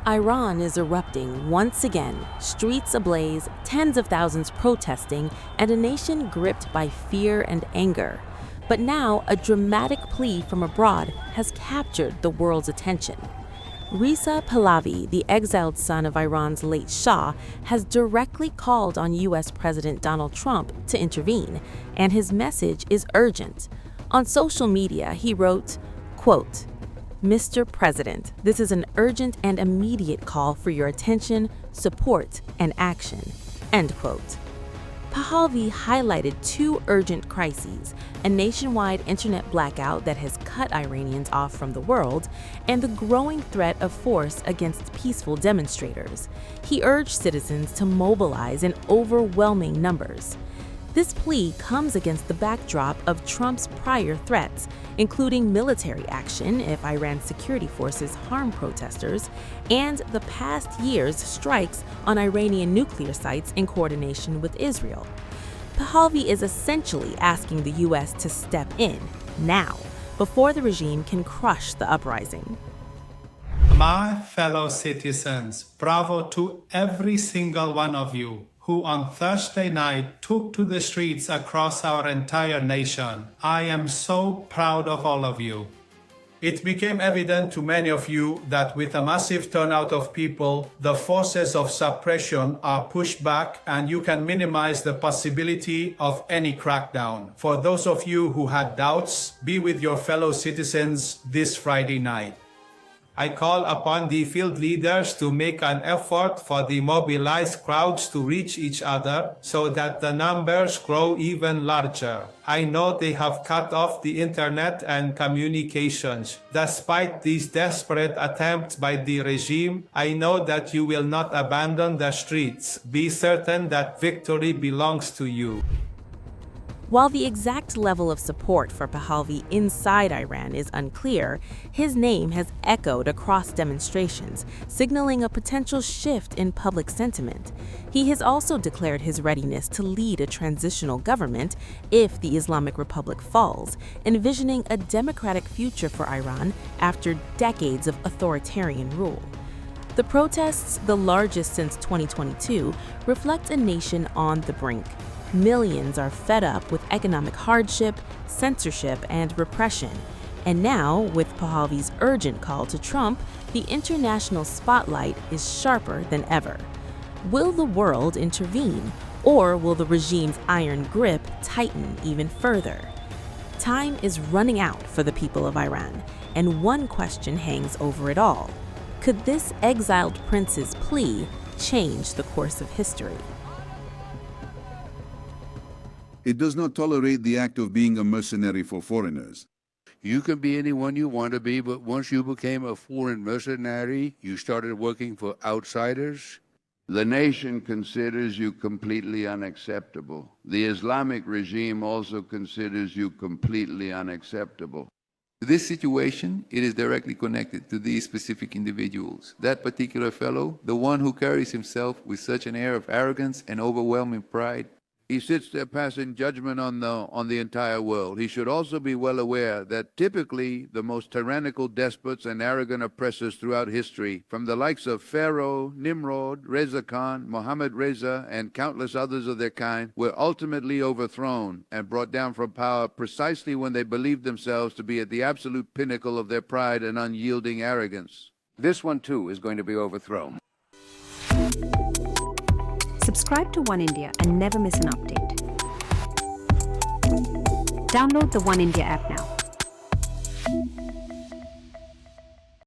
Iran is erupting once again, streets ablaze, tens of thousands protesting, and a nation gripped by fear and anger. But now, a dramatic plea from abroad has captured the world's attention. Reza Pahlavi, the exiled son of Iran's late shah, has directly called on U.S. President Donald Trump to intervene, and his message is urgent. On social media, he wrote, quote, "Mr. President, this is an urgent and immediate call for your attention, support, and action." End quote. Pahlavi highlighted two urgent crises: a nationwide internet blackout that has cut Iranians off from the world, and the growing threat of force against peaceful demonstrators. He urged citizens to mobilize in overwhelming numbers. This plea comes against the backdrop of Trump's prior threats, including military action if Iran's security forces harm protesters, and the past year's strikes on Iranian nuclear sites in coordination with Israel. Pahlavi is essentially asking the U.S. to step in, now, before the regime can crush the uprising. My fellow citizens, bravo to every single one of you who on Thursday night took to the streets across our entire nation. I am so proud of all of you. It became evident to many of you that with a massive turnout of people, the forces of suppression are pushed back and you can minimize the possibility of any crackdown. For those of you who had doubts, be with your fellow citizens this Friday night. I call upon the field leaders to make an effort for the mobilized crowds to reach each other so that the numbers grow even larger. I know they have cut off the internet and communications. Despite these desperate attempts by the regime, I know that you will not abandon the streets. Be certain that victory belongs to you. While the exact level of support for Pahlavi inside Iran is unclear, his name has echoed across demonstrations, signaling a potential shift in public sentiment. He has also declared his readiness to lead a transitional government if the Islamic Republic falls, envisioning a democratic future for Iran after decades of authoritarian rule. The protests, the largest since 2022, reflect a nation on the brink. Millions are fed up with economic hardship, censorship, and repression. And now, with Pahlavi's urgent call to Trump, the international spotlight is sharper than ever. Will the world intervene, or will the regime's iron grip tighten even further? Time is running out for the people of Iran, and one question hangs over it all. Could this exiled prince's plea change the course of history? It does not tolerate the act of being a mercenary for foreigners. You can be anyone you want to be, but once you became a foreign mercenary, you started working for outsiders. The nation considers you completely unacceptable. The Islamic regime also considers you completely unacceptable. This situation, it is directly connected to these specific individuals. That particular fellow, the one who carries himself with such an air of arrogance and overwhelming pride, he sits there passing judgment on the entire world. He should also be well aware that typically the most tyrannical despots and arrogant oppressors throughout history, from the likes of Pharaoh, Nimrod, Reza Khan, Mohammad Reza, and countless others of their kind, were ultimately overthrown and brought down from power precisely when they believed themselves to be at the absolute pinnacle of their pride and unyielding arrogance. This one too is going to be overthrown. Subscribe to One India and never miss an update. Download the One India app now.